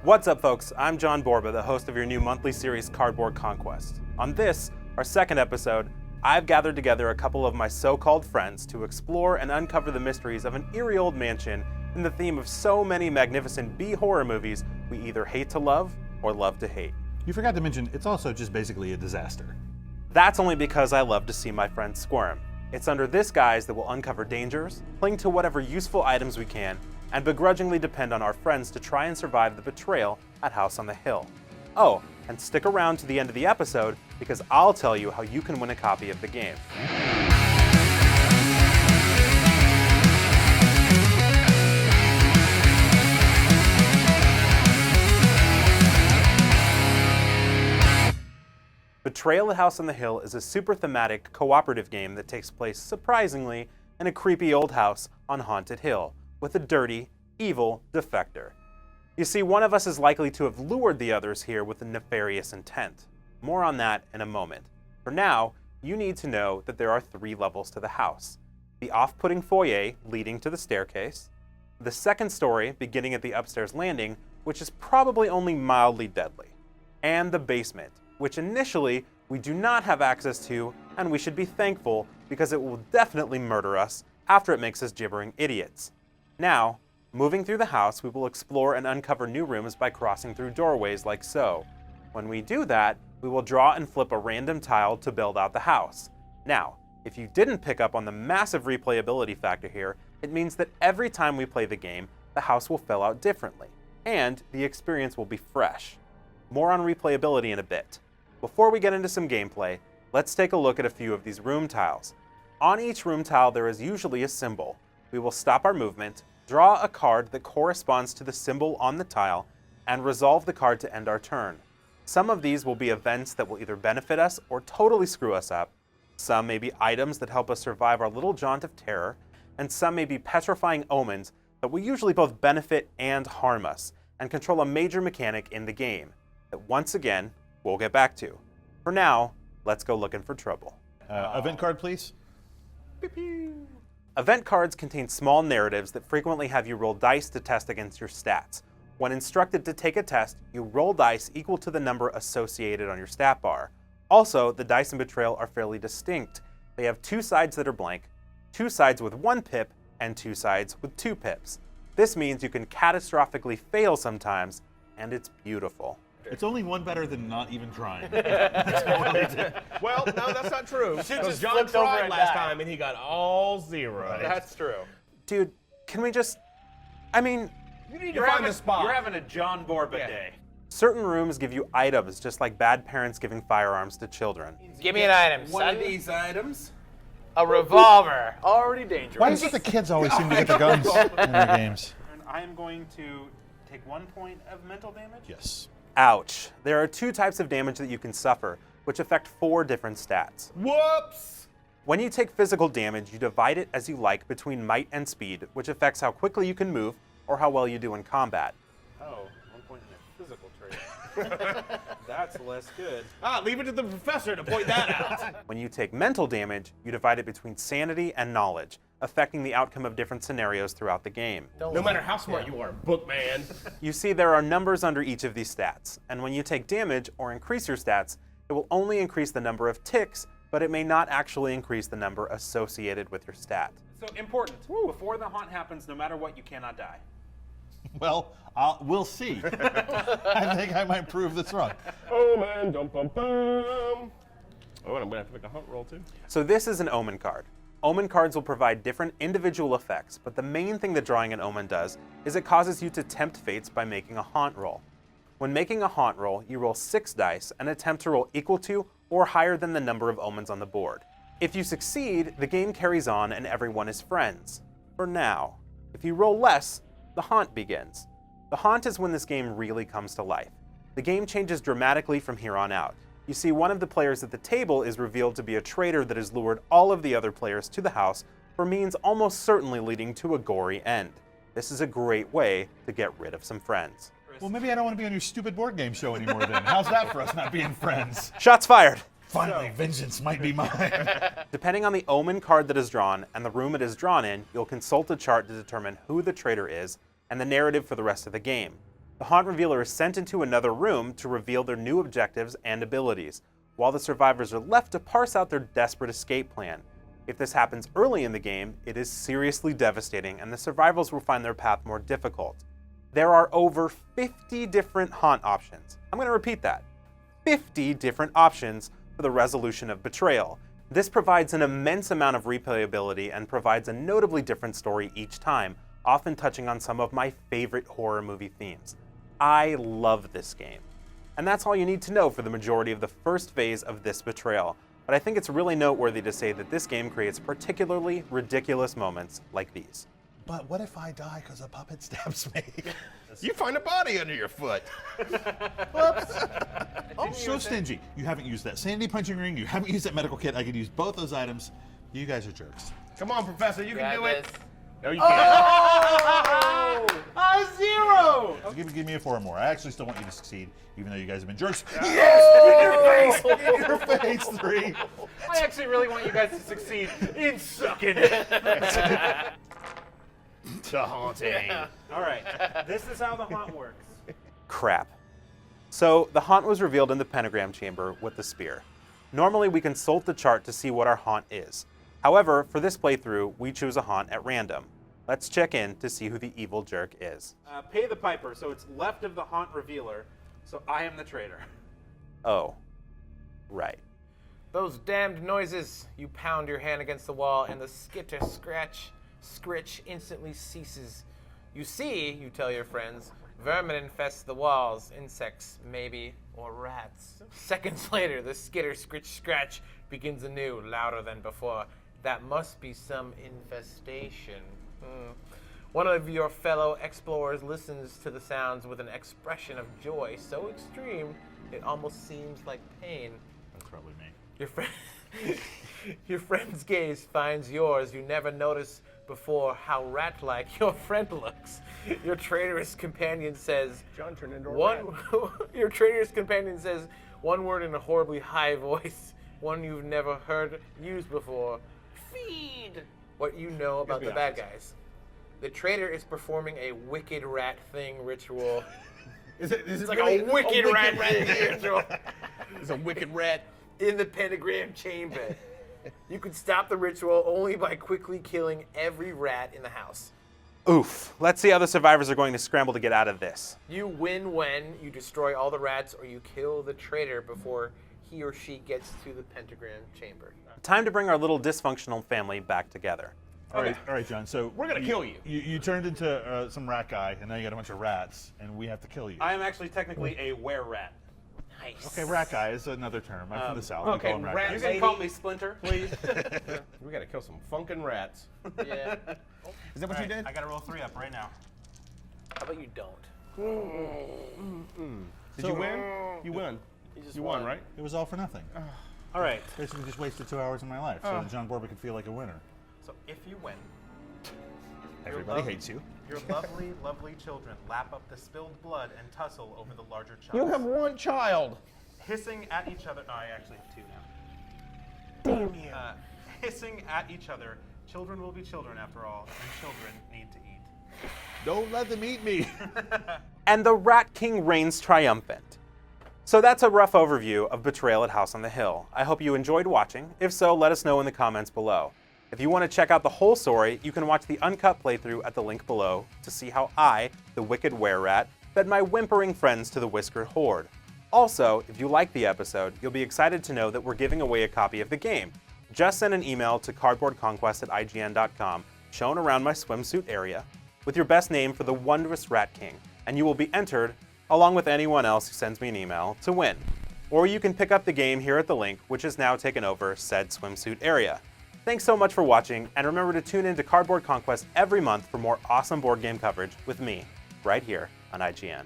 What's up, folks? I'm John Borba, the host of your new monthly series, Cardboard Conquest. On this, our second episode, I've gathered together a couple of my so-called friends to explore and uncover the mysteries of an eerie old mansion in the theme of so many magnificent B-horror movies we either hate to love or love to hate. You forgot to mention, it's also just basically a disaster. That's only because I love to see my friends squirm. It's under this guise that we'll uncover dangers, cling to whatever useful items we can, and begrudgingly depend on our friends to try and survive the betrayal at House on the Hill. Oh, and stick around to the end of the episode because I'll tell you how you can win a copy of the game. Betrayal at House on the Hill is a super thematic, cooperative game that takes place, surprisingly, in a creepy old house on Haunted Hill, with a dirty, evil defector. You see, one of us is likely to have lured the others here with a nefarious intent. More on that in a moment. For now, you need to know that there are 3 levels to the house. The off-putting foyer leading to the staircase, the second story beginning at the upstairs landing, which is probably only mildly deadly, and the basement, which initially we do not have access to, and we should be thankful because it will definitely murder us after it makes us gibbering idiots. Now, moving through the house, we will explore and uncover new rooms by crossing through doorways like so. When we do that, we will draw and flip a random tile to build out the house. Now, if you didn't pick up on the massive replayability factor here, it means that every time we play the game, the house will fill out differently, and the experience will be fresh. More on replayability in a bit. Before we get into some gameplay, let's take a look at a few of these room tiles. On each room tile, there is usually a symbol. We will stop our movement, draw a card that corresponds to the symbol on the tile, and resolve the card to end our turn. Some of these will be events that will either benefit us or totally screw us up. Some may be items that help us survive our little jaunt of terror, and some may be petrifying omens that will usually both benefit and harm us, and control a major mechanic in the game that, once again, we'll get back to. For now, let's go looking for trouble. Event card, please. Event cards contain small narratives that frequently have you roll dice to test against your stats. When instructed to take a test, you roll dice equal to the number associated on your stat bar. Also, the dice in Betrayal are fairly distinct. They have 2 sides that are blank, 2 sides with 1 pip, and 2 sides with 2 pips. This means you can catastrophically fail sometimes, and it's beautiful. It's only one better than not even trying. That's what we did. Well, no, that's not true. Just John flipped over tried and last died. time and he got all 0. Right. That's true. Dude, can we just... I mean, You need to find the spot. You're having a John Borba day. certain rooms give you items just like bad parents giving firearms to children. Give me an item, One son. of these items. A revolver. Already dangerous. Why is it the kids always seem to get the guns in their games? And I am going to take 1 point of mental damage. Yes. Ouch. There are 2 types of damage that you can suffer, which affect 4 different stats. Whoops! When you take physical damage, you divide it as you like between might and speed, which affects how quickly you can move or how well you do in combat. Oh, 1 point in a physical trait. That's less good. Leave it to the professor to point that out. When you take mental damage, you divide it between sanity and knowledge, affecting the outcome of different scenarios throughout the game. No matter how smart you are, bookman. You see, there are numbers under each of these stats, and when you take damage or increase your stats, it will only increase the number of ticks, but it may not actually increase the number associated with your stat. So important. Before the haunt happens, no matter what, you cannot die. Well, we'll see. I think I might prove this wrong. Oh man, dum bum bum. Oh, and I'm gonna have to make a hunt roll too. So this is an Omen card. Omen cards will provide different individual effects, but the main thing that drawing an Omen does is it causes you to tempt fates by making a haunt roll. When making a haunt roll, you roll 6 dice and attempt to roll equal to or higher than the number of omens on the board. If you succeed, the game carries on and everyone is friends. For now. If you roll less, the haunt begins. The haunt is when this game really comes to life. The game changes dramatically from here on out. You see, one of the players at the table is revealed to be a traitor that has lured all of the other players to the house for means almost certainly leading to a gory end. This is a great way to get rid of some friends. Well, maybe I don't want to be on your stupid board game show anymore then. How's that for us not being friends? Shots fired! Finally, vengeance might be mine. Depending on the Omen card that is drawn and the room it is drawn in, you'll consult a chart to determine who the traitor is and the narrative for the rest of the game. The Haunt Revealer is sent into another room to reveal their new objectives and abilities, while the survivors are left to parse out their desperate escape plan. If this happens early in the game, it is seriously devastating and the survivors will find their path more difficult. There are over 50 different haunt options. I'm going to repeat that. 50 different options for the resolution of Betrayal. This provides an immense amount of replayability and provides a notably different story each time, often touching on some of my favorite horror movie themes. I love this game. And that's all you need to know for the majority of the first phase of this Betrayal. But I think it's really noteworthy to say that this game creates particularly ridiculous moments like these. But what if I die because a puppet stabs me? You find a body under your foot. Whoops. Oh, so stingy. You haven't used that sandy punching ring. You haven't used that medical kit. I could use both those items. You guys are jerks. Come on, Professor, you can do it. This. No, you can't. A 0! Give me a 4 more. I actually still want you to succeed, even though you guys have been jerks. Yes! In your face, 3. I actually really want you guys to succeed in sucking it. The haunting. All right, this is how the haunt works. Crap. So the haunt was revealed in the pentagram chamber with the spear. Normally we consult the chart to see what our haunt is. However, for this playthrough, we choose a haunt at random. Let's check in to see who the evil jerk is. Pay the piper, so it's left of the haunt revealer, so I am the traitor. Oh, right. Those damned noises. You pound your hand against the wall and the skitter scritch instantly ceases. You see, you tell your friends, vermin infest the walls, insects, maybe, or rats. Seconds later, the skitter scratch begins anew, louder than before. That must be some infestation. One of your fellow explorers listens to the sounds with an expression of joy so extreme it almost seems like pain. That's probably me. Your friend's gaze finds yours. You never notice before how rat-like your friend looks. Your traitorous companion says, John turned into a rat. Your traitorous companion says one word in a horribly high voice, one you've never heard used before. Feed! What you know about the bad guys. The traitor is performing a wicked rat thing ritual. It's like a wicked rat thing ritual. It's a wicked rat. In the pentagram chamber. You can stop the ritual only by quickly killing every rat in the house. Oof. Let's see how the survivors are going to scramble to get out of this. You win when you destroy all the rats or you kill the traitor before he or she gets to the pentagram chamber. Time to bring our little dysfunctional family back together. All right, John. So We're gonna kill you. You turned into some rat guy, and now you got a bunch of rats, and we have to kill you. I am actually technically a were-rat. Nice. Okay, rat guy is another term. I'm from the south. We okay, call him rat rat You guys. can lady. call me Splinter, please. We gotta kill some funkin' rats. Yeah. Is that what you did? I gotta roll 3 up right now. How about you don't? Did you win? You won. You won, right? It was all for nothing. All right, Basically, just wasted 2 hours of my life, so that John Borba could feel like a winner. so if you win, Everybody love- hates you. your lovely, lovely children lap up the spilled blood and tussle over the larger chunks. You have one child. Hissing at each other. Oh, I actually have 2 now. Damn you. Hissing at each other. Children will be children after all, and children need to eat. Don't let them eat me. And the Rat King reigns triumphant. So that's a rough overview of Betrayal at House on the Hill. I hope you enjoyed watching. If so, let us know in the comments below. If you want to check out the whole story, you can watch the uncut playthrough at the link below to see how I, the Wicked Were-Rat, fed my whimpering friends to the Whiskered Horde. Also, if you liked the episode, you'll be excited to know that we're giving away a copy of the game. Just send an email to cardboardconquest@ign.com, shown around my swimsuit area, with your best name for the wondrous Rat King, and you will be entered, along with anyone else who sends me an email, to win. Or you can pick up the game here at the link, which has now taken over said swimsuit area. Thanks so much for watching, and remember to tune in to Cardboard Conquest every month for more awesome board game coverage with me, right here on IGN.